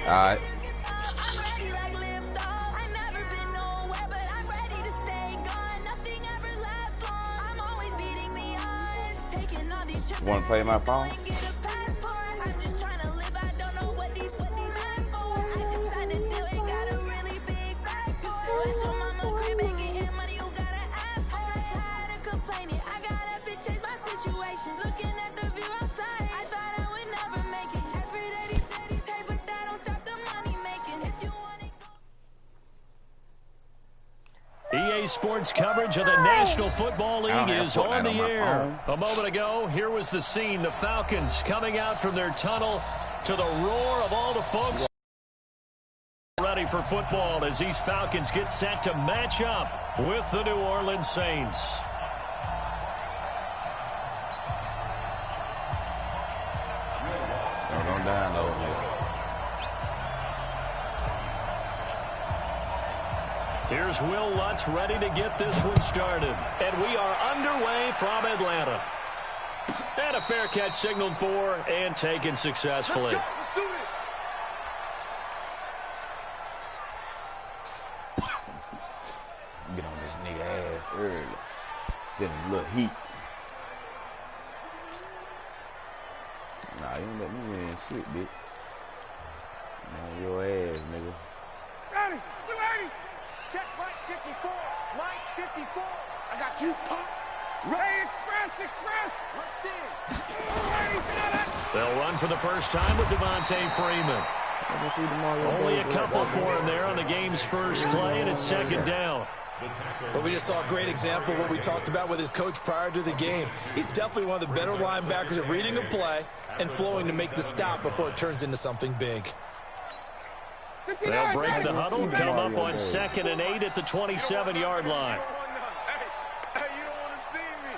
All right. You want to play my phone? EA Sports coverage of the National Football League is on the air. A moment ago, here was the scene. The Falcons coming out from their tunnel to the roar of all the folks ready for football as these Falcons get set to match up with the New Orleans Saints. Don't download this. Here's Will Lutz ready to get this one started. And we are underway from Atlanta. And a fair catch signaled for and taken successfully. Let's do this. Get on this nigga ass early. Send him a little heat. Nah, you don't let me win shit, bitch. Man, your ass, nigga. Ready, ready. Check Mike 54. Mike 54. I got you, punk. Ray Express. Let's see. They'll run for the first time with Devontae Freeman. Only a couple for him there on the game's first play, and it's second down. But we just saw a great example of what we talked about with his coach prior to the game. He's definitely one of the better linebackers at reading a play and flowing to make the stop before it turns into something big. They'll break the huddle, come up on 2nd and 8 at the 27-yard line. Hey, you don't want to see me.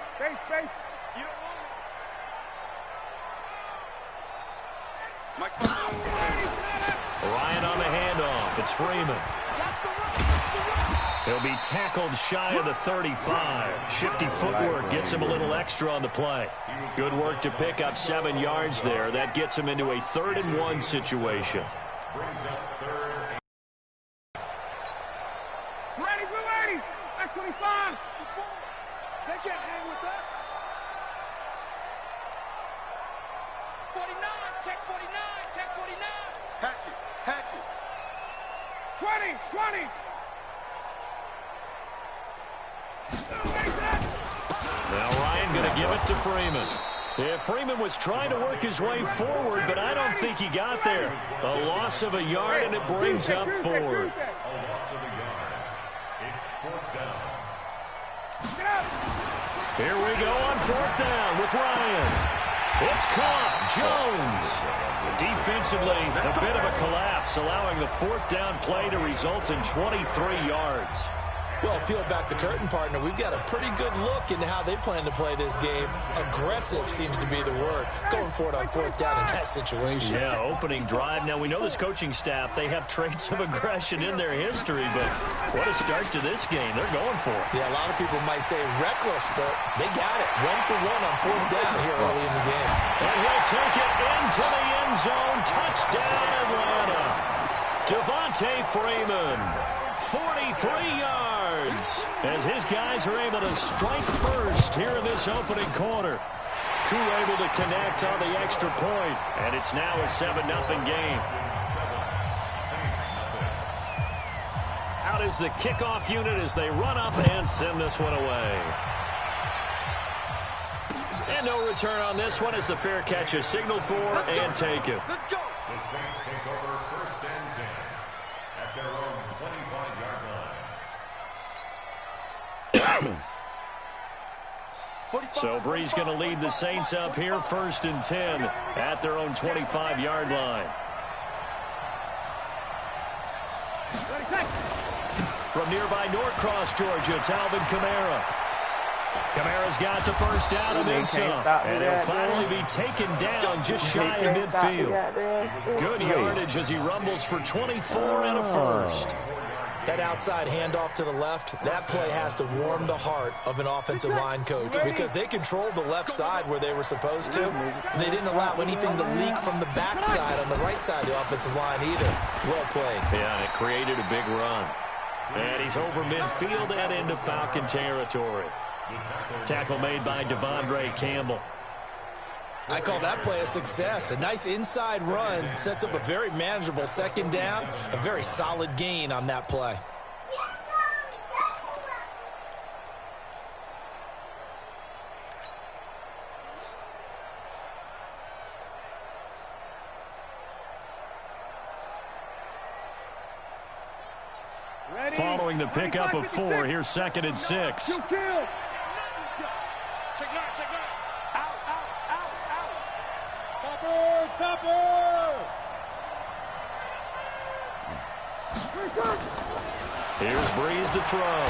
Space. You don't want me. Ryan on the handoff. It's Freeman. He'll be tackled shy of the 35. Shifty footwork gets him a little extra on the play. Good work to pick up 7 yards there. That gets him into a 3rd and 1 situation. Ready. That's 25. They can't hang with us. 49. Check 49. Hatchet. 20. Now Ryan going to give it to Freeman. Yeah, Freeman was trying to work his way forward, but I don't think he got there. A loss of a yard, and it brings up 4th. Here we go on 4th down with Ryan. It's caught. Jones. Defensively, a bit of a collapse, allowing the 4th down play to result in 23 yards. Well, peel back the curtain, partner. We've got a pretty good look into how they plan to play this game. Aggressive seems to be the word. Going for it on 4th down in that situation. Yeah, opening drive. Now, we know this coaching staff, they have traits of aggression in their history, but what a start to this game. They're going for it. Yeah, a lot of people might say reckless, but they got it. 1 for 1 on 4th down here early in the game. And he'll take it into the end zone. Touchdown, Atlanta. Devontae Freeman, 43 yards. As his guys are able to strike first here in this opening quarter. Crew able to connect on the extra point, and it's now a 7-0 game. Out is the kickoff unit as they run up and send this one away. And no return on this one as the fair catch is signaled for and taken. Let's go. The Saints take over 1st and 10 at their own 25-yard line. So Bree's going to lead the Saints up here 1st and 10 at their own 25-yard line. From nearby Norcross, Georgia, it's Alvin Kamara. Kamara's got the first down and then some. And he'll finally be taken down just shy of midfield. Good yardage as he rumbles for 24 and a first. That outside handoff to the left, that play has to warm the heart of an offensive line coach because they controlled the left side where they were supposed to. They didn't allow anything to leak from the backside on the right side of the offensive line either. Well played. Yeah, and it created a big run. And he's over midfield and into Falcon territory. Tackle made by Devondre Campbell. I call that play a success. A nice inside run sets up a very manageable second down. A very solid gain on that play. Following the pickup of 4, here's 2nd and 6. Check that. Topper! Here's Breeze to throw.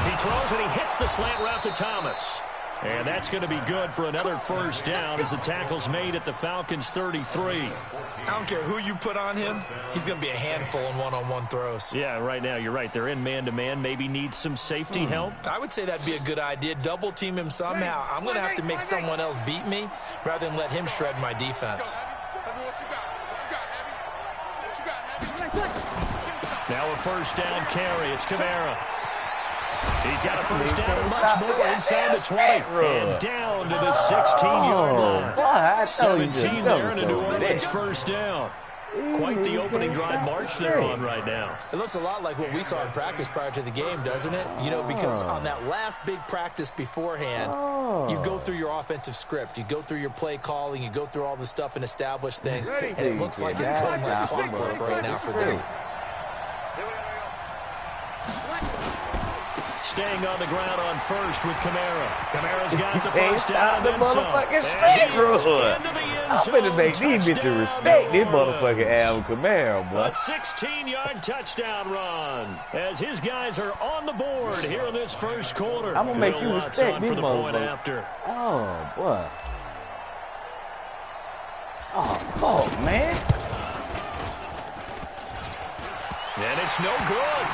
He throws and he hits the slant route to Thomas. And that's going to be good for another first down as the tackle's made at the Falcons' 33. I don't care who you put on him. He's going to be a handful in one-on-one throws. Yeah, right now, you're right. They're in man-to-man. Maybe needs some safety help. I would say that'd be a good idea. Double team him somehow. I'm going to have to make someone else beat me rather than let him shred my defense. Now a first down carry. It's Kamara. He's got a first down much more inside the 20. And down to the 16-yard line. 17 there and a New Orleans first down. Quite the opening drive march they're on right now. It looks a lot like what we saw in practice prior to the game, doesn't it? You know, because on that last big practice beforehand, you go through your offensive script. You go through your play calling. You go through all the stuff and establish things. And it looks like it's going like clockwork right now for them. Staying on the ground on first with Kamara. Kamara's got the first down and then some. I'm finna make these bitches respect this motherfucking Alvin Kamara, boy. A 16-yard touchdown run as his guys are on the board here in this first quarter. I'm gonna make you respect this for the point motherfucker. after. Oh, boy. Oh, fuck, man. And it's no good.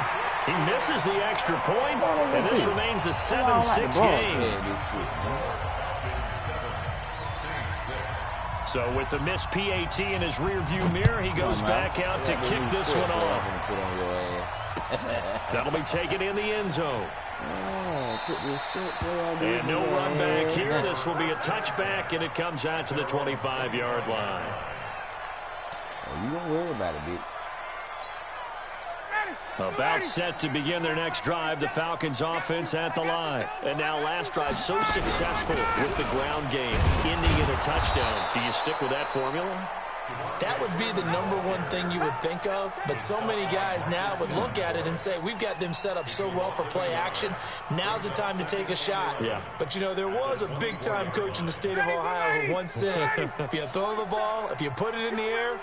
He misses the extra point, and this remains a 7-6 game. So with the missed PAT in his rearview mirror, he goes back out to kick this one off. That'll be taken in the end zone. And no run back here. This will be a touchback, and it comes out to the 25-yard line. You don't worry about it, bitch. About set to begin their next drive, the Falcons offense at the line. And now last drive so successful with the ground game, ending in a touchdown. Do you stick with that formula? That would be the #1 thing you would think of, but so many guys now would look at it and say, we've got them set up so well for play action, now's the time to take a shot. Yeah. But, you know, there was a big-time coach in the state of Ohio who once said, if you throw the ball, if you put it in the air,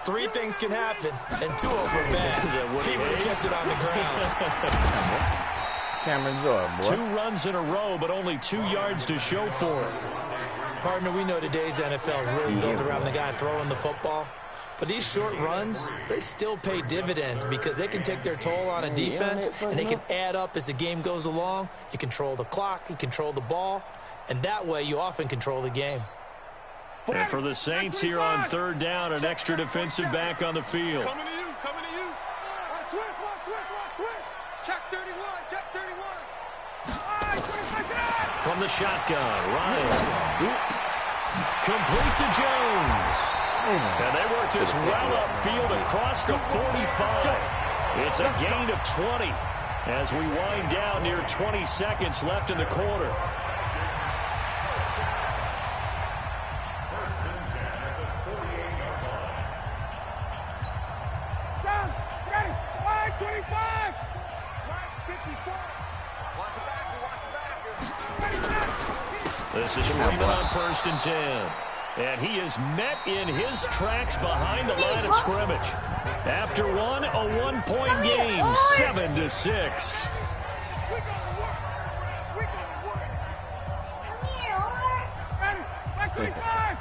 3 things can happen, and 2 of them are bad. He would have kept it on the ground. Cameron Jordan, boy. 2 runs in a row, but only 2 yards to show for it. Partner, we know today's NFL is really built around the guy throwing the football. But these short runs, they still pay dividends because they can take their toll on a defense, and they can add up as the game goes along. You control the clock, you control the ball, and that way you often control the game. And for the Saints here on 3rd down, an extra defensive back on the field. Coming to you. Switch. Check 31. From the shotgun, Ryan. Complete to Jones. And they work this well upfield across the 45. It's a gain of 20 as we wind down near 20 seconds left in the quarter. This is Freeman on 1st and 10. And he is met in his tracks behind the line of scrimmage. After one, a 1-point game, 7-6. Back.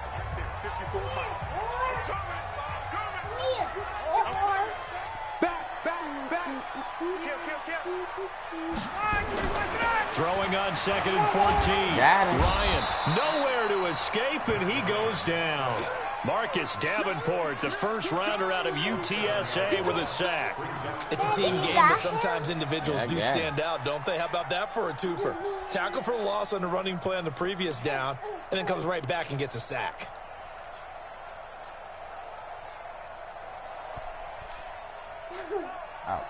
Throwing on 2nd and 14. Ryan nowhere to escape, and he goes down. Marcus Davenport, the first rounder out of UTSA with a sack. It's a team game, but sometimes individuals do stand out, don't they? How about that for a twofer? Tackle for the loss on the running play on the previous down, and then comes right back and gets a sack. Ouch.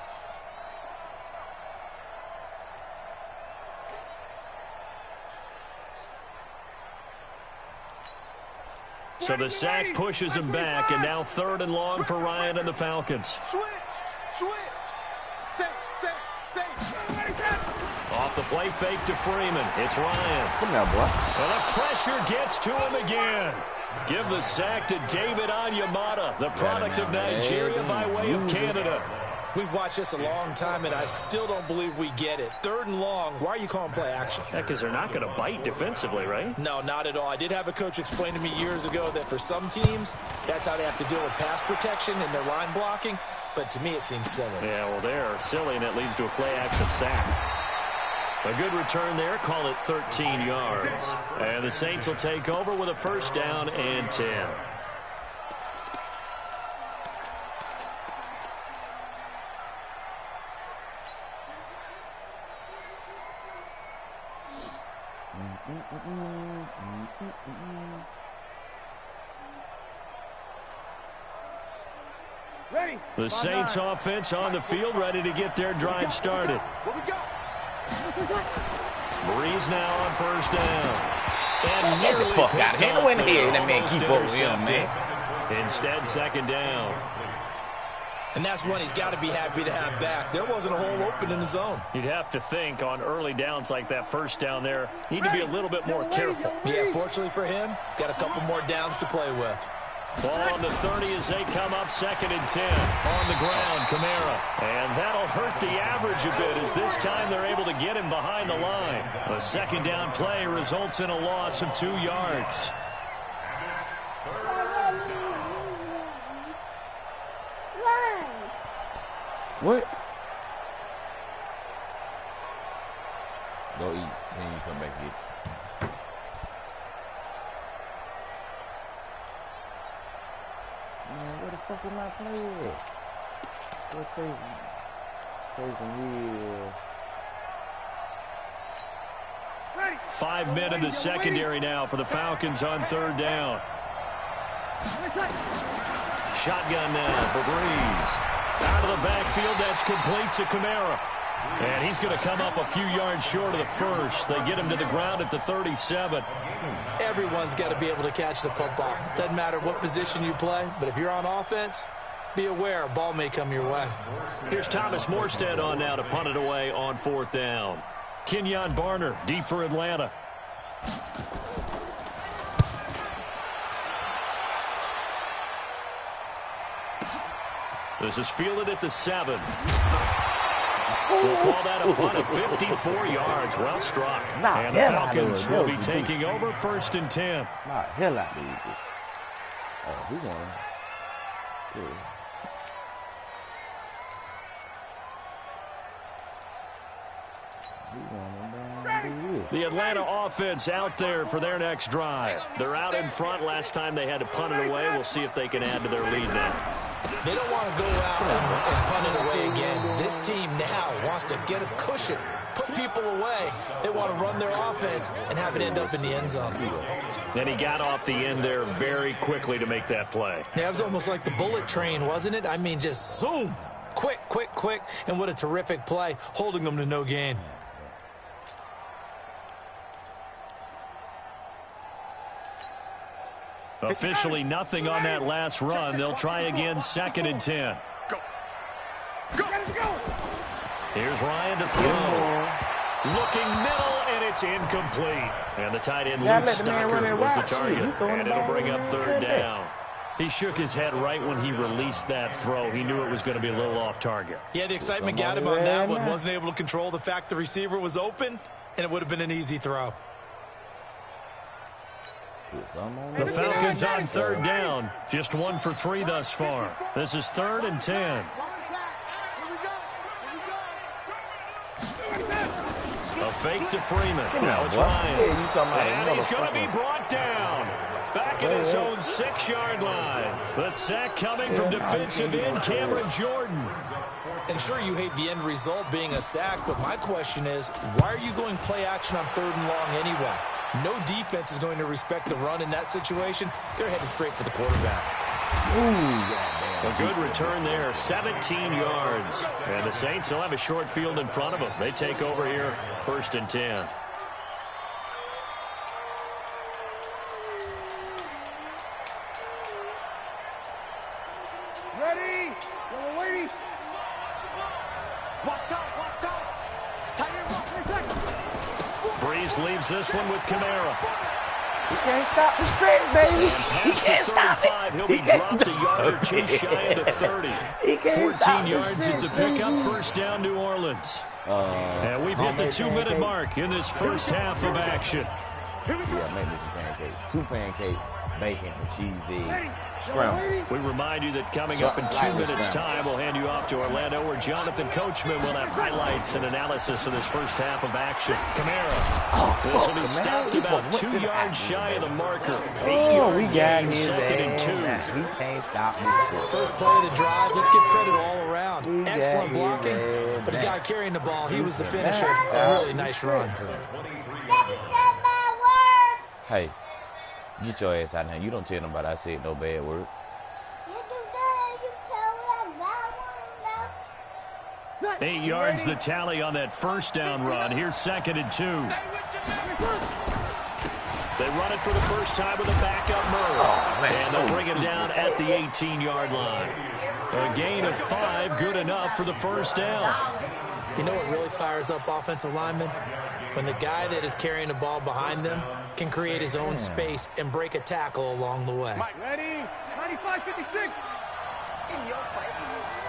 So the sack pushes him back, and now 3rd and long for Ryan and the Falcons. Switch. Safe. Off the play fake to Freeman. It's Ryan. Come now, boy. Well, the pressure gets to him again. Give the sack to David Onyemata, the product of Nigeria by way of Canada. We've watched this a long time, and I still don't believe we get it. 3rd and long, why are you calling play action? Yeah, because they're not going to bite defensively, right? No, not at all. I did have a coach explain to me years ago that for some teams, that's how they have to deal with pass protection and their line blocking. But to me, it seems silly. Yeah, well, they're silly, and it leads to a play-action sack. A good return there. Call it 13 yards. And the Saints will take over with a 1st down and 10. Ready. The Saints offense on the field, ready to get their drive started. Where we go? Breeze now on 1st down. And Get the nearly fuck out of here. picked No in off here. there. That man Almost keep up with him, intercepted. man. Instead, 2nd down. And that's one he's got to be happy to have back. There wasn't a hole open in the zone. You'd have to think on early downs like that 1st down there, need to be a little bit more careful. Yeah, fortunately for him, got a couple more downs to play with. Ball on the 30 as they come up 2nd and 10. On the ground, Kamara. And that'll hurt the average a bit as this time they're able to get him behind the line. A 2nd down play results in a loss of 2 yards. What? Go eat, then you come back here. Man, where the fuck am I playing? Go take some real. 5 men in the secondary now for the Falcons on 3rd down. Shotgun now for Breeze. Out of the backfield, that's complete to Kamara. And he's going to come up a few yards short of the 1st. They get him to the ground at the 37. Everyone's got to be able to catch the football. Doesn't matter what position you play, but if you're on offense, be aware a ball may come your way. Here's Thomas Morstead on now to punt it away on 4th down. Kenyon Barner, deep for Atlanta. This is fielded at the 7. We'll call that a punt of 54 yards. Well struck. And the Falcons will be taking over 1st and 10. Nah, hell out of this. Oh, he won. Yeah. The Atlanta offense out there for their next drive. They're out in front. Last time they had to punt it away. We'll see if they can add to their lead now. They don't want to go out and punt it away again. This team now wants to get a cushion, put people away. They want to run their offense and have it end up in the end zone. Then he got off the end there very quickly to make that play. Yeah, it was almost like the bullet train, wasn't it? I mean, just zoom. Quick, quick, quick. And what a terrific play, holding them to no gain. Officially nothing on that last run. They'll try again 2nd and 10. Go. Go. Go. Here's Ryan to throw. Looking middle, and it's incomplete. And the tight end, Luke Stocker, was the target. And it'll bring up 3rd down. He shook his head right when he released that throw. He knew it was going to be a little off target. Yeah, the excitement got him on that one. Wasn't able to control the fact the receiver was open, and it would have been an easy throw. The Falcons on 3rd down. Just 1 for 3 thus far. This is 3rd and 10. A A fake to Freeman. Now it's what? Ryan. Yeah, you talking about And he's going to be motherfucker. brought down. Back at his own 6-yard line. The sack coming from defensive end Cameron Jordan. And sure, you hate the end result being a sack, but my question is, why are you going play action on 3rd and long anyway? No defense is going to respect the run in that situation. They're headed straight for the quarterback. A good return there, 17 yards. And the Saints will have a short field in front of them. They take over here, 1st and 10. Ready? Yellow lady. Watch out, watch out. Tight end, watch me second. Breeze leaves this one with Kamara. He can't stop the sprint, baby. He Past can't the stop 35, it. he'll He be can't dropped a stop yard or it. two shy of the 30. He can't 14 stop the yards is the sprint, pickup, baby. 1st down, New Orleans. And we've hit the 2-minute mark in this first half of action. Yeah, make me some pancakes. 2 pancakes, bacon, and cheese eggs. Scramble. We remind you that coming up in 2 minutes' time, we'll hand you off to Orlando, where Jonathan Coachman will have highlights and analysis of this first half of action. Kamara. This will be stopped about 2 yards shy of the marker. 8-yard we got his ass. 2nd and 2. He can't stop this. First play of the drive, let's give credit all around. We got Excellent his blocking, ass but the back. guy carrying the ball, he was the finisher. A really nice run. Hey, get your ass out of here. You don't tell nobody I said no bad word. 8 yards the tally on that first down run. Here's 2nd and 2. They run it for the first time with a backup Murray. And they'll bring him down at the 18-yard line. A gain of 5, good enough for the first down. You know what really fires up offensive linemen? When the guy that is carrying the ball behind them can create his own space and break a tackle along the way. Mike, ready? 95-56. In your face.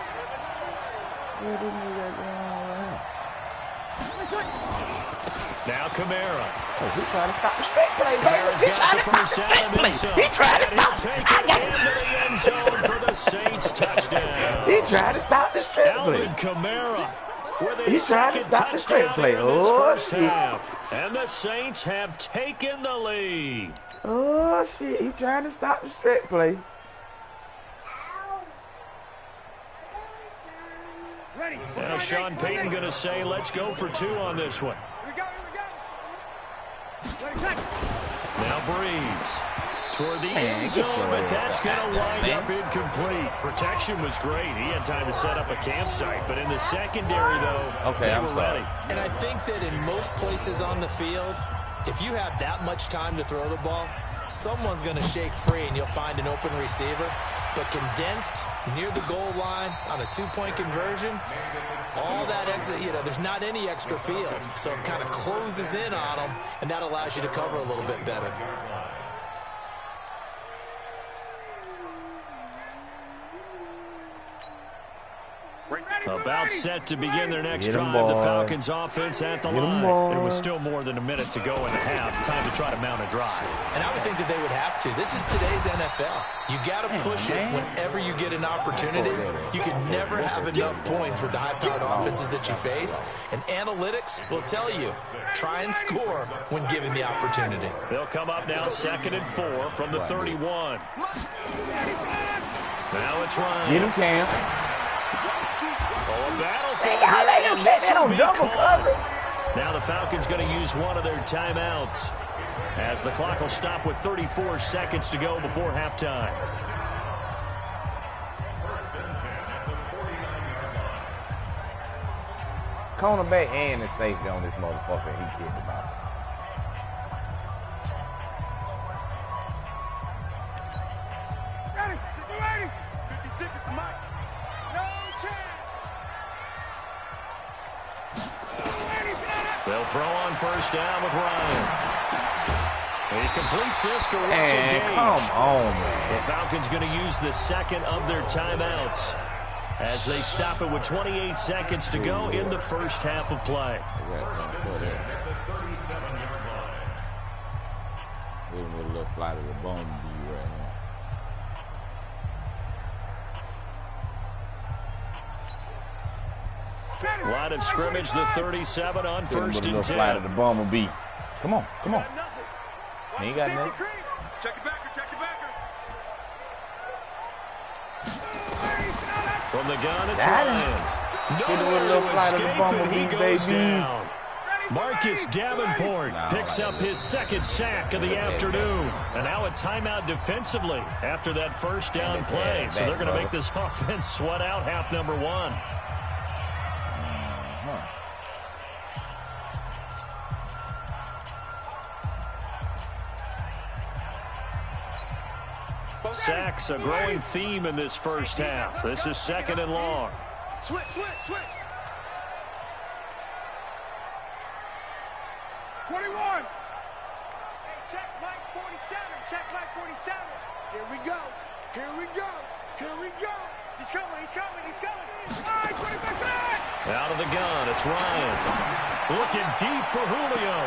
Now Kamara. He trying to stop the straight play, baby. Kamara's He got trying the to stop first the down straight and play. then some. He trying to And he'll stop. take I it got into the end zone for the Saints touchdown. He trying to stop the straight play. Alvin Kamara with a He's trying to second stop the straight touchdown play. in this Oh, first shit. half. And the Saints have taken the lead. Oh, shit. He trying to stop the straight play. Ready? Now Sean Payton going to say, let's go for 2 on this one. Here we go, here we go. Ready, second. Now Breeze toward the Man, end get zone, your but ass that's out going to there, wind man. up incomplete. Protection was great. He had time to set up a campsite, but in the secondary, though, they I'm were sorry. ready. And I think that in most places on the field, if you have that much time to throw the ball, someone's going to shake free and you'll find an open receiver. But condensed near the goal line on a 2-point conversion, all that exit, there's not any extra field. So it kind of closes in on them, and that allows you to cover a little bit better. About set to begin their next Get 'em, drive. The boys. Falcons offense at the Get 'em, line. It boys. was still more than a minute to go in the half. Time to try to mount a drive. And I would think that they would have to. This is today's NFL. You got to push it whenever you get an opportunity. You can never have enough points with the high-powered offenses that you face. And analytics will tell you, try and score when given the opportunity. They'll come up now 2nd and 4 from the 31. Now it's Ryan. Get him, Cam. Oh, a battle for Y'all let him catch that on double cover. Now the Falcons going to use one of their timeouts as the clock will stop with 34 seconds to go before halftime. Cornerback and the safety on this motherfucker. He kidding about. Ready? Ready? 56 at the mic. No chance. They'll throw on first down with Ryan. He completes this to Russell And Gage. come on, man. The Falcons going to use the second of their timeouts as they stop it with 28 seconds to go in the first half of play. We're with a little flight of the bone to you right now. Line of scrimmage, the 37 on first and 10. Fly to the bumblebee. Come on, come on. He ain't got nothing. Check it backer, check it backer. From the gun, it's Got Ryan. him. Get a little fly to the escape, and bumblebee, he goes baby. down. Marcus Davenport picks up his second sack of the afternoon. And now a timeout defensively after that first down play. So they're going to make this offense sweat out half number one. Sacks, a growing theme in this first half. This is second and long. Switch, switch, switch. 21. Hey, check Mike 47. Check Mike 47. Here we go. Here we go. Here we go. He's coming. He's coming. He's coming. All right, 25. Out of the gun, it's Ryan. Looking deep for Julio.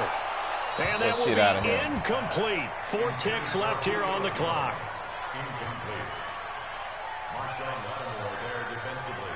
And that will be incomplete. 4 ticks left here on the clock. Incomplete. Marshawn Lattimore there defensively.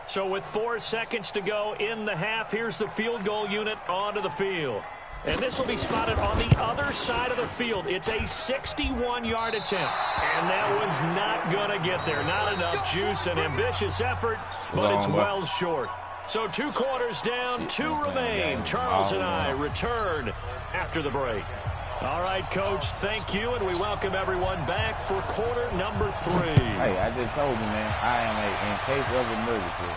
So with 4 seconds to go in the half, here's the field goal unit onto the field. And this will be spotted on the other side of the field. It's a 61-yard attempt. And that one's not going to get there. Not enough juice, an ambitious effort, but it's well short. So 2 quarters down, 2 remain. Charles and I return after the break. All right, Coach, thank you, and we welcome everyone back for quarter number 3. Hey, I just told you, man, I am in case of emergency.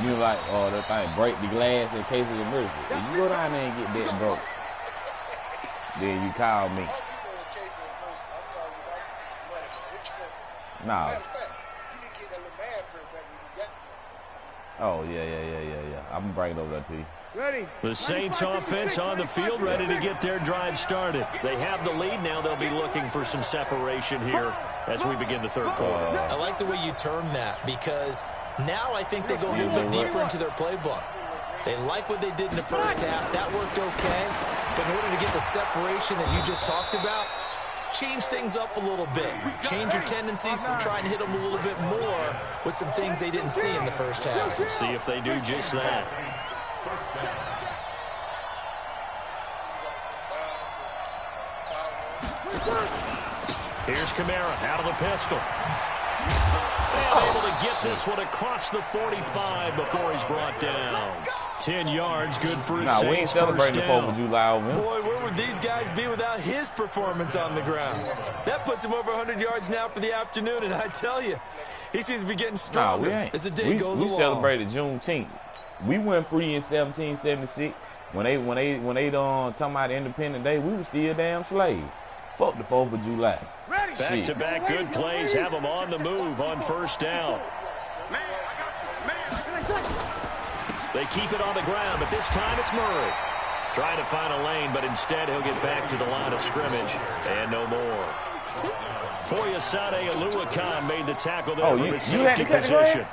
You like, oh, that thing break the glass in case of emergency. If you go down there and get that broke, then you call me. Nah. Oh, yeah. I'm going to bring it over there to you. Ready. The Saints offense on the field, ready to get their drive started. They have the lead now. They'll be looking for some separation here as we begin the third quarter. I like the way you term that, because now I think they go a little bit deeper into their playbook. They like what they did in the first half. That worked okay. But in order to get the separation that you just talked about, change things up a little bit. Change your tendencies and try and hit them a little bit more with some things they didn't see in the first half. We'll see if they do just that. Here's Kamara out of the pistol. And able to get this one across the 45 before he's brought down. 10 yards, good for his Saints. We ain't celebrating the 4th of July over here. Boy, where would these guys be without his performance on the ground? That puts him over 100 yards now for the afternoon, and I tell you, he seems to be getting stronger as the day goes along. We celebrated Juneteenth. We went free in 1776. When they talking about Independence Day, we were still damn slaves. Fuck the 4th of July. Back-to-back good plays have them on the move on first down. Man, I got you. Man, they keep it on the ground, but this time it's Murray. Trying to find a lane, but instead he'll get back to the line of scrimmage and no more. Foyesade Oluwakan made the tackle there from his safety position.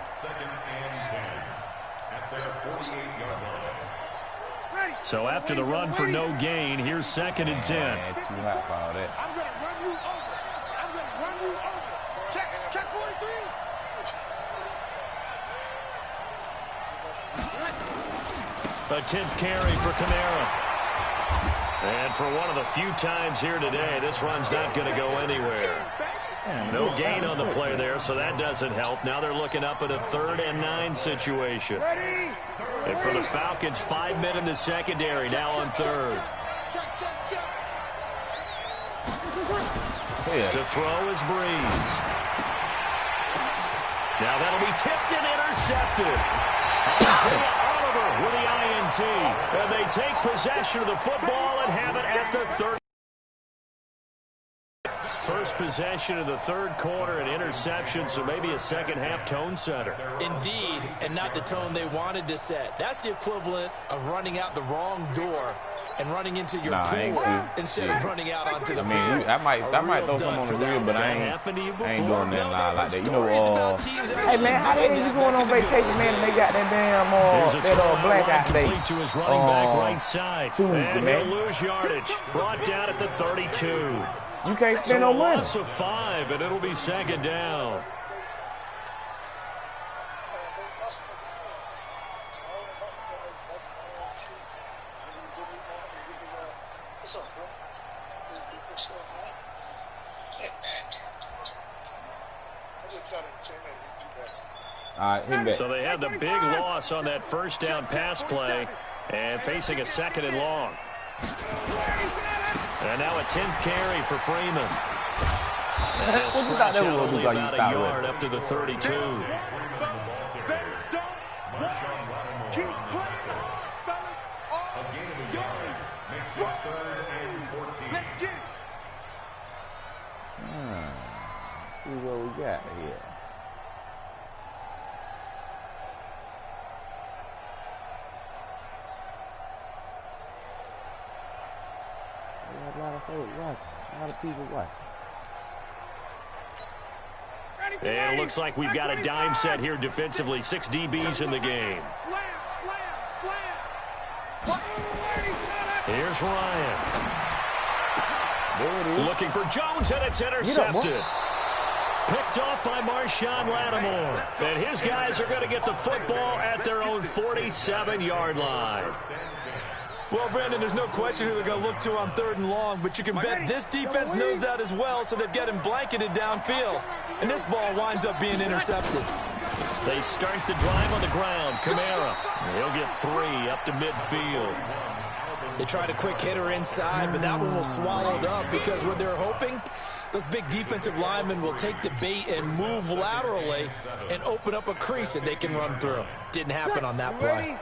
So after the run for no gain, here's 2nd and 10. Man, too hot for all that. I'm going to run you over. I'm going to run you over. Check 43. A 10th carry for Kamara. And for one of the few times here today, this run's not going to go anywhere. No gain on the play there, so that doesn't help. Now they're looking up at a 3rd and 9 situation. And for the Falcons, 5 men in the secondary, now on 3rd. To throw is Breeze. Now that'll be tipped and intercepted. Isaiah Oliver with the INT. And they take possession of the football and have it at the 30. First possession of the third quarter, an interception, so maybe a second-half tone setter. Indeed, and not the tone they wanted to set. That's the equivalent of running out the wrong door and running into your pool instead of running out onto the field. I might throw some on the grill, but I ain't doing nothing like that. You know, hey man, how the hell you going on vacation, man, and they got that damn that blackout day to his running back right side. Tuesday, man. He'll lose yardage. Brought down at the 32. You can't spend no money. Loss of 5, and it'll be second down. So they had the big loss on that first down pass play and facing a 2nd and long. And now a 10th carry for Freeman. And he'll stretch out only about a yard up to the 32. Let's see what we got here. A lot of folks watching. A lot of people watching. And it looks like we've got a dime set here defensively. 6 DBs in the game. Here's Ryan. Looking for Jones, and it's intercepted. Picked off by Marshawn Lattimore. And his guys are going to get the football at their own 47-yard line. Well, Brandon, there's no question who they're going to look to on 3rd and long, but you can bet this defense knows that as well, so they've got him blanketed downfield. And this ball winds up being intercepted. They start the drive on the ground. Kamara, he'll get 3 up to midfield. They tried a quick hitter inside, but that one was swallowed up because what they're hoping, those big defensive linemen will take the bait and move laterally and open up a crease that they can run through. Didn't happen on that play.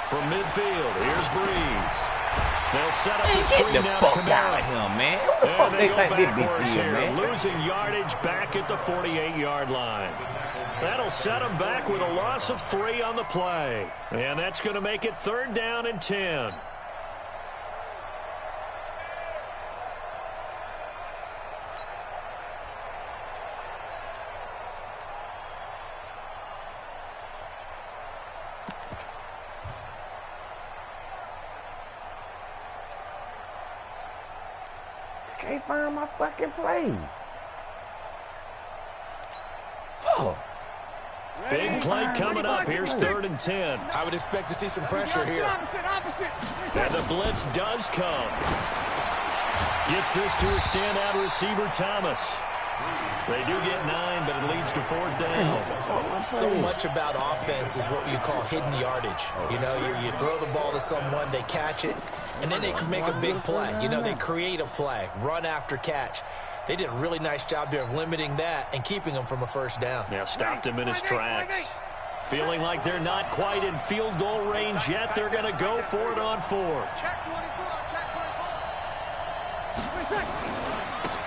From midfield, here's Breeze. They'll set up the screen Get the now fuck to Kamara. out of him, man. What the fuck they think this bitch is, man? Losing yardage back at the 48-yard line. That'll set them back with a loss of 3 on the play. And that's going to make it 3rd down and 10. Can't find my fucking play. Fuck. Big play coming up. Here's 3rd and 10. I would expect to see some pressure here. And the blitz does come. Gets this to a standout receiver, Thomas. They do get 9, but it leads to 4th down. So much about offense is what you call hidden yardage. You know, you throw the ball to someone, they catch it, and then they can make a big play. You know, they create a play, run after catch. They did a really nice job there of limiting that and keeping them from a 1st down. Now stopped him in his tracks. Feeling like they're not quite in field goal range yet. They're going to go for it on 4th.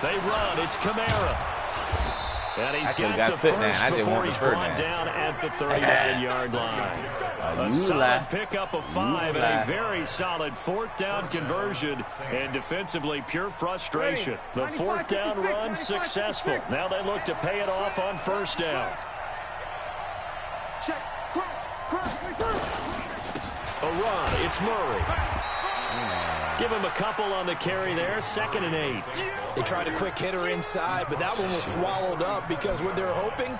They run. It's Kamara. And he's got the first before he's brought down at the 39-yard line. A solid pickup of 5 and a very solid 4th down conversion. And defensively, pure frustration. The 4th down run successful. Now they look to pay it off on 1st down. A run. It's Murray. Give him a couple on the carry there. 2nd and 8. They tried a quick hitter inside, but that one was swallowed up because what they're hoping,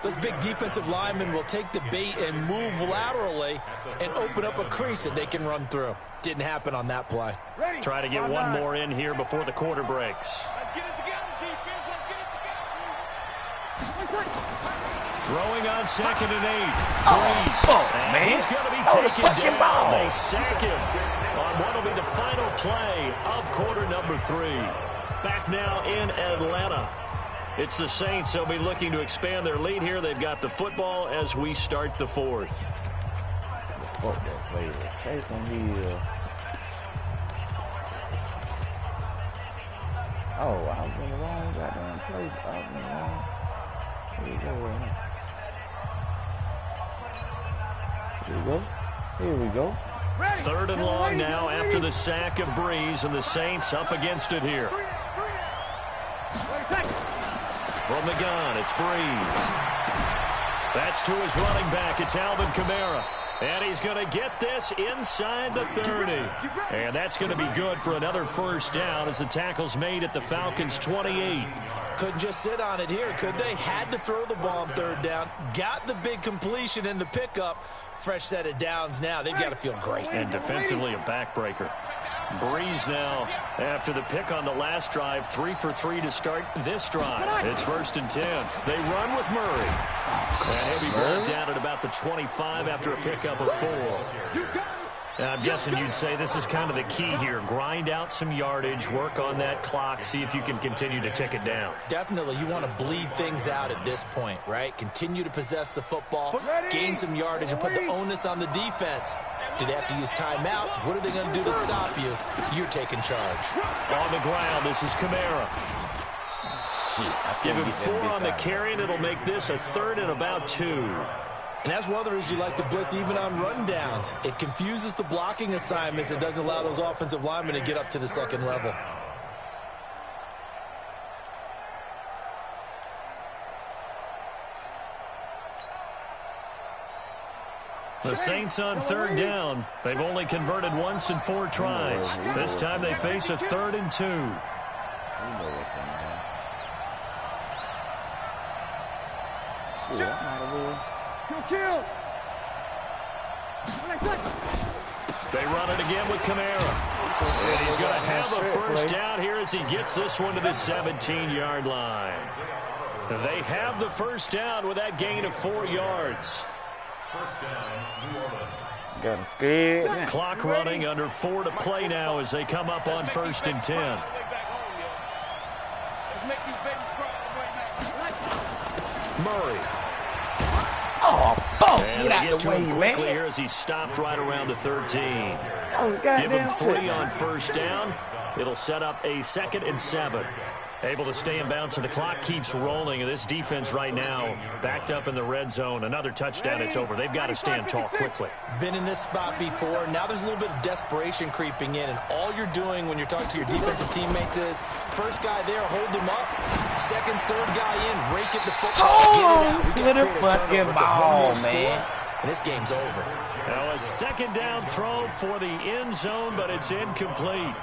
those big defensive linemen will take the bait and move laterally and open up a crease that they can run through. Didn't happen on that play. Try to get one more in here before the quarter breaks. Let's get it together, defense. Let's get it together. Throwing on 2nd and 8. Man. He's going to be taken down. They sack him on what will be the final play of quarter number 3. Back now in Atlanta. It's the Saints. They'll be looking to expand their lead here. They've got the football as we start the 4th. Fuck that play. Chasing here. Oh, I was in the wrong goddamn place. I was in the wrong. Here we go. Here we go. Here we go. Third and long now after the sack of Breeze, and the Saints up against it here. From the gun, it's Breeze. That's to his running back. It's Alvin Kamara. And he's going to get this inside the 30. And that's going to be good for another first down as the tackle's made at the Falcons' 28. Couldn't just sit on it here, could they? Had to throw the ball on third down. Got the big completion in the pickup. Fresh set of downs now. They've got to feel great. And defensively a backbreaker. Breeze now after the pick on the last drive. 3 for 3 to start this drive. It's 1st and 10. They run with Murray. And he'll be brought down at about the 25 after a pickup of 4. Now, I'm guessing you'd say this is kind of the key here. Grind out some yardage, work on that clock, see if you can continue to tick it down. Definitely, you want to bleed things out at this point, right? Continue to possess the football, gain some yardage, and put the onus on the defense. Do they have to use timeouts? What are they going to do to stop you? You're taking charge. On the ground, this is Kamara. Give him 4 on the carry, and it'll make this a 3rd and about 2. And that's one of the reasons you like to blitz even on rundowns. It confuses the blocking assignments. It doesn't allow those offensive linemen to get up to the second level. The Saints on 3rd down. They've only converted once in 4 tries. This time they face a 3rd and 2. Kill. They run it again with Kamara. And he's going to have a first down here as he gets this one to the 17-yard line. They have the first down with that gain of 4 yards. First down, New Orleans. Got him scared. Clock running under 4 to play now as they come up on 1st and 10. Let's make these babies cry. Murray. Oh, fuck. And Get they out get the to way, him quickly man. here as he stopped right around the 13. That was Give goddamn him 3 shit. on first down. It'll set up a 2nd and 7. Able to stay in bounds, so the clock keeps rolling. And this defense right now backed up in the red zone. Another touchdown, it's over. They've got to stand tall quickly. Been in this spot before. Now there's a little bit of desperation creeping in. And all you're doing when you're talking to your defensive teammates is, first guy there, hold him up. Second, third guy in, rake it the football. Hold get it out. on to the fucking ball, man. And this game's over. Now a 2nd down throw for the end zone, but it's incomplete.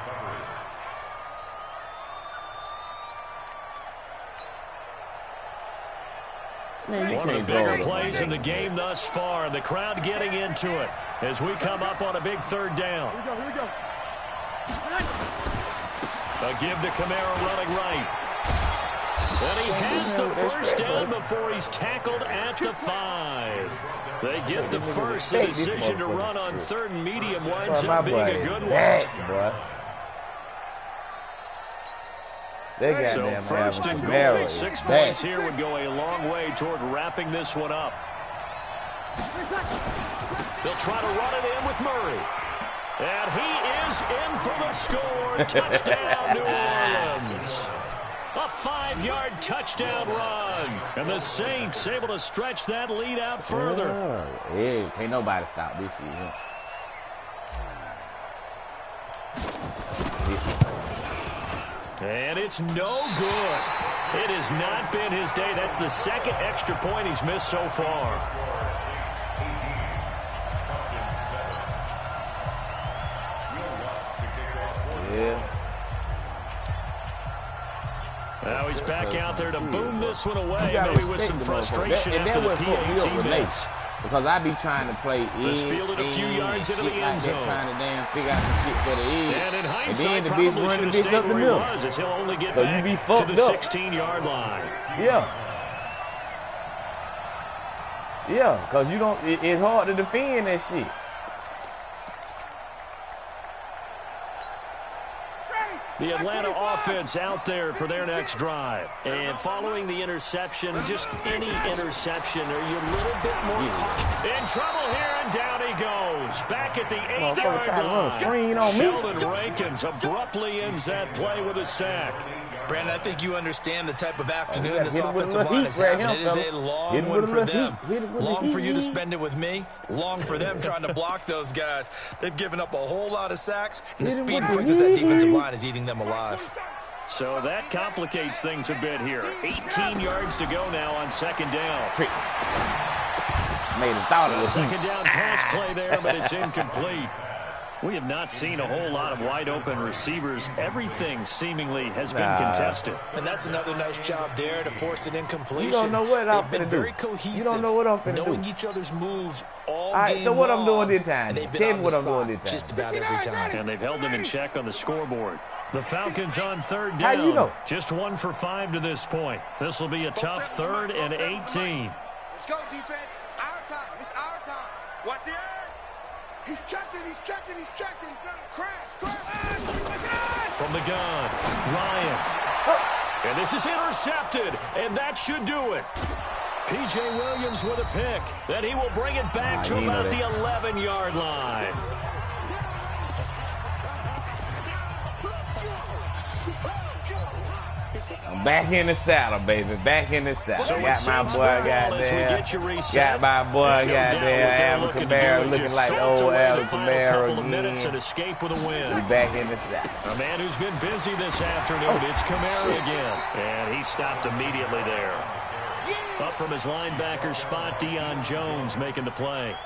Man, One of the bigger plays in the game thus far, and the crowd getting into it as we come up on a big 3rd down. Here we go. A give to Kamara running right. And he has the first down before he's tackled at the 5. They get the first. The decision to run on 3rd and medium winds up being a good one. So 1st and goal, 6 points here would go a long way toward wrapping this one up. They'll try to run it in with Murray. And he is in for the score. Touchdown, New Orleans. A 5-yard touchdown run. And the Saints able to stretch that lead out further. Yeah, can't nobody stop this shit. And it's no good. It has not been his day. That's the 2nd extra point he's missed so far. Yeah. Now he's back out there to boom this one away, maybe with some frustration after the PAT miss. Because I be trying to play This fielded a few yards into the end zone. Trying to damn figure out some shit for the end. And in hindsight, and then the probably bitch run the should bitch have up stayed the where he middle. was, as he'll only get So you back be to fucked the up. 16-yard line. Yeah. Yeah, because you don't, it's hard to defend that shit. The Atlanta offense out there for their next drive. And following the interception, just any interception, are you a little bit more cautious? In trouble here, and down he goes. Back at the 8-yard line. Screen on me. Sheldon Rankins abruptly ends that play with a sack. Brandon, I think you understand the type of afternoon this offensive line is having. It is a long one for them. Long for you to spend it with me. Long for them trying to block those guys. They've given up a whole lot of sacks, and the speed and quickness of that defensive line is eating them alive. So that complicates things a bit here. 18 yards to go now on second down. Made a thought of it. Second down pass play there, but it's incomplete. We have not seen a whole lot of wide-open receivers. Everything seemingly has been contested. And that's another nice job there to force an incompletion. You don't know what I'm They've been finna do. very cohesive. You don't know what I'm finna do. Knowing each other's moves all right, game so what I'm long, doing this time? and they've been Tell on me the what I'm spot doing this time. just about every time. And they've held them in check on the scoreboard. The Falcons on third How down. you know? Just 1 for 5 to this point. This will be a tough 3rd and 18. Let's go, defense. Our time. It's our time. Watch the edge. He's checking. Crash. From the gun, Ryan. And this is intercepted, and that should do it. P.J. Williams with a pick. Then he will bring it back to about the 11-yard line. I'm back in the saddle, baby. Back in the saddle. So Got my boy goddamn. Got my boy goddamn. Alvin Kamara looking like old Alvin Kamara again. And escape with a win. We back in the saddle. A man who's been busy this afternoon. It's Kamara again. And he stopped immediately there. Up from his linebacker spot, Deion Jones making the play.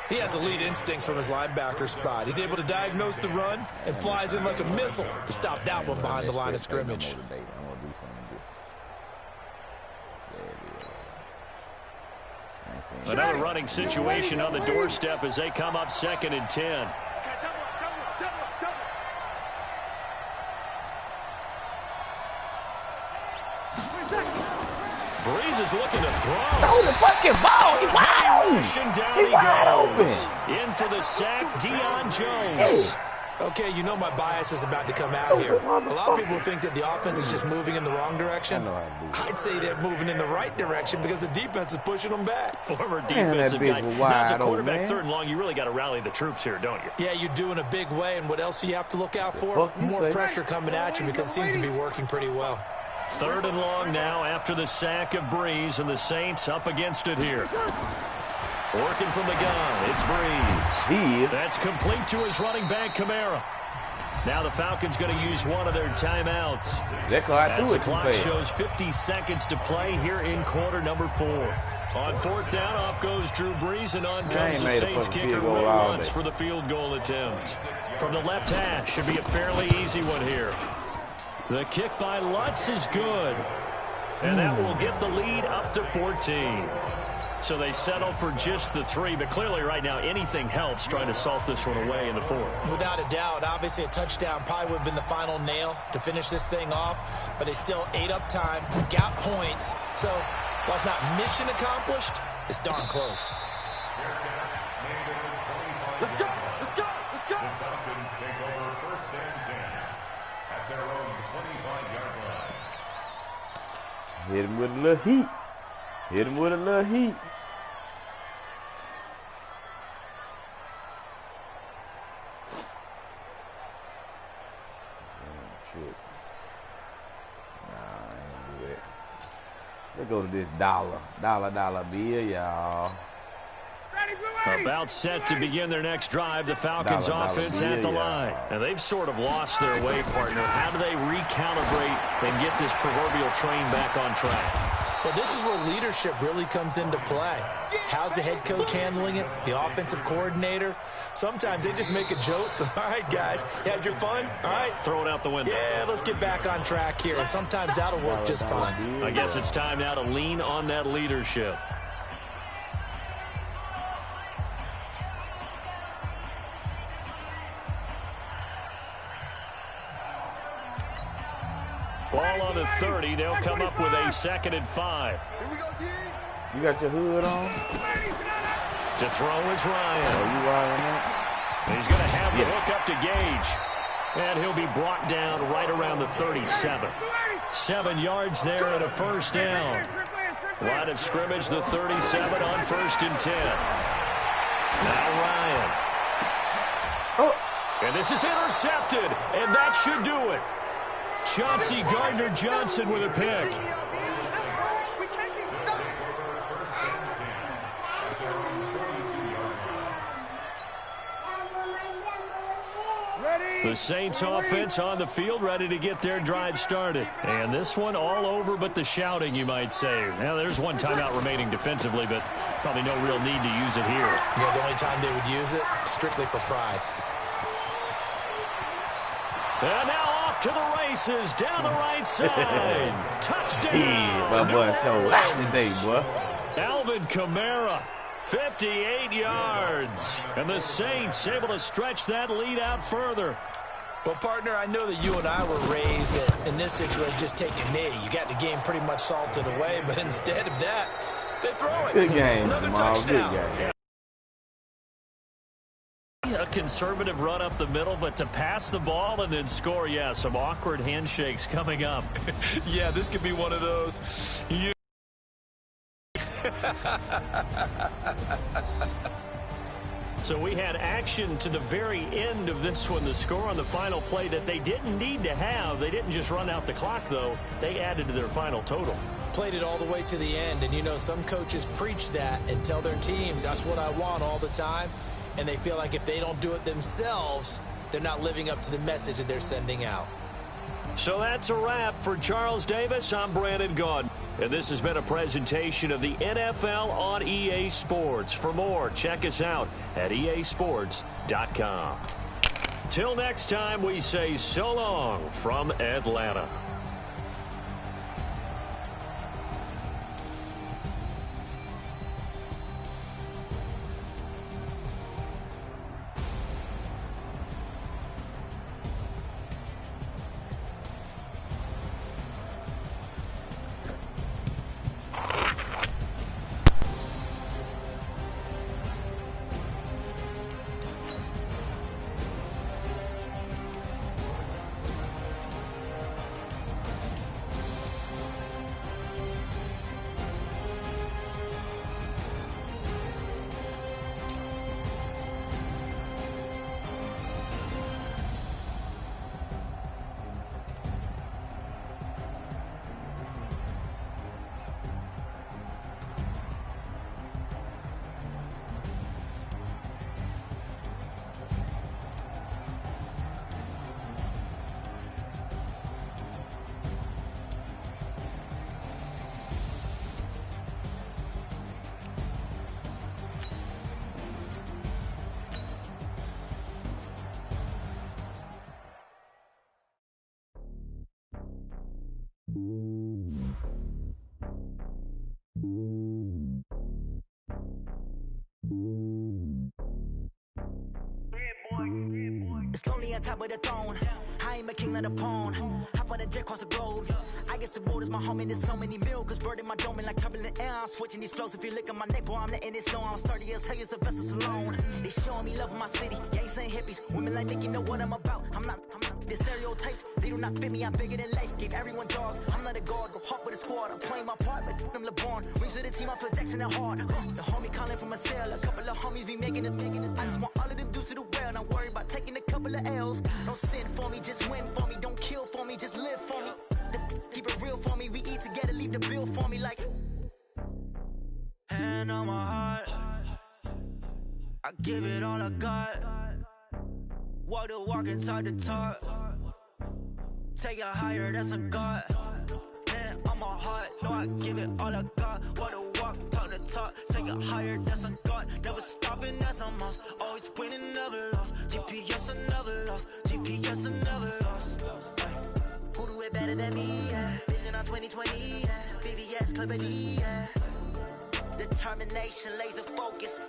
He has elite instincts from his linebacker spot. He's able to diagnose the run and flies in like a missile to stop that one behind the line of scrimmage. Another running situation on the doorstep as they come up 2nd and 10. Breeze is looking to throw. Throw the fucking ball. He wide open. He wide open. In for the sack, Deion Jones. Shit. Okay, you know my bias is about to come out here. A lot of people think that the offense is just moving in the wrong direction. I'd say they're moving in the right direction because the defense is pushing them back. Former defensive guy. Now, as a quarterback, 3rd and long, you really got to rally the troops here, don't you? Yeah, you do in a big way. And what else do you have to look out for? More pressure coming at you because it seems to be working pretty well. 3rd and long now after the sack of Breeze, and the Saints up against it here. Working from the gun, it's Breeze. That's complete to his running back, Kamara. Now the Falcons going to use one of their timeouts. As the clock shows 50 seconds to play here in quarter number 4. On 4th down, off goes Drew Brees, and on comes the Saints kicker, Will Lutz, for the field goal attempt. From the left hash, should be a fairly easy one here. The kick by Lutz is good, and that will get the lead up to 14. So they settle for just the 3, but clearly right now anything helps trying to salt this one away in the 4th. Without a doubt, obviously a touchdown probably would have been the final nail to finish this thing off, but they still ate up time, got points. So while it's not mission accomplished, it's darn close. Let's go. The Falcons take over 1st and 10 at their own 25-yard line. Hit him with a little heat. Hit him with a little heat. Shit. Nah, I ain't do that. Let's go to this dollar bill, y'all. About set to begin their next drive, the Falcons offense at the line. And they've sort of lost their way, partner. How do they recalibrate and get this proverbial train back on track? Well, this is where leadership really comes into play. How's the head coach handling it? The offensive coordinator? Sometimes they just make a joke. All right, guys, you had your fun? All right. Throw it out the window. Yeah, let's get back on track here. And sometimes that'll work just fine. I guess it's time now to lean on that leadership. Ball on the 30. They'll come up with a 2nd and 5. You got your hood on? To throw is Ryan. Oh, you riding that? He's going to have the hook up to Gage. And he'll be brought down right around the 37. 7 yards there and a 1st down. Line of scrimmage, the 37 on 1st and 10. Now Ryan. Oh. And this is intercepted, and that should do it. Chauncey Gardner-Johnson with a pick. The Saints offense on the field, ready to get their drive started. And this one all over but the shouting, you might say. Now, there's one timeout remaining defensively, but probably no real need to use it here. Yeah, the only time they would use it, strictly for pride. And now off to the races, down the right side. Touchdown! My boy so hot today, boy. Alvin Kamara, 58 yards. And the Saints able to stretch that lead out further. Well, partner, I know that you and I were raised that in this situation, just take a knee. You got the game pretty much salted away, but instead of that, they throw it. Good game, another Jamal. touchdown. Good game. A conservative run up the middle, but to pass the ball and then score, yeah, some awkward handshakes coming up. Yeah, this could be one of those. So we had action to the very end of this one. The score on the final play that they didn't need to have. They didn't just run out the clock, though. They added to their final total. Played it all the way to the end, and you know some coaches preach that and tell their teams that's what I want all the time, and they feel like if they don't do it themselves, they're not living up to the message that they're sending out. So that's a wrap for Charles Davis. I'm Brandon Gaudin. And this has been a presentation of the NFL on EA Sports. For more, check us out at easports.com. Till next time, we say so long from Atlanta. It's lonely on top of the throne. I ain't a king of the pawn. Hop on a jet across the globe. I guess the road is my home and there's so many milkers burning my dome and like turbulent air. I'm switching these flows. If you look at my neck, boy, I'm letting it slow. I'm sturdy as hell, it's a vessel Salone. They showing me love in my city. Gang saying hippies. Women like Nick, you know what I'm about. I'm not the stereotypes. They do not fit me. I'm bigger than life. Gave everyone jobs. I'm not a guard. Go hard with a squad. I'm playing my part, but I'm LeBron. Rings to the team. I feel Jackson and hard. The homie calling from a cell. A couple of homies be making it. I just want all of them dudes to the well. Not worried about taking a couple of L's. Don't sin for me, just win for me. Don't kill for me, just live for me. Keep it real for me. We eat together, leave the bill for me like. Hand on my heart, I give it all I got. Walk the walk and talk the talk. Take it higher, that's a God. Hand on my heart, no, I give it all I got. Walk the walk, talk the talk. Take it higher, that's a God. Never stopping, that's a must. Always winning, never lost. GPS, I never lost. GPS, I never lost. Who do it better than me? Yeah. Vision on 2020. Yeah. VVS, Clipper D. Yeah. Determination, laser focus.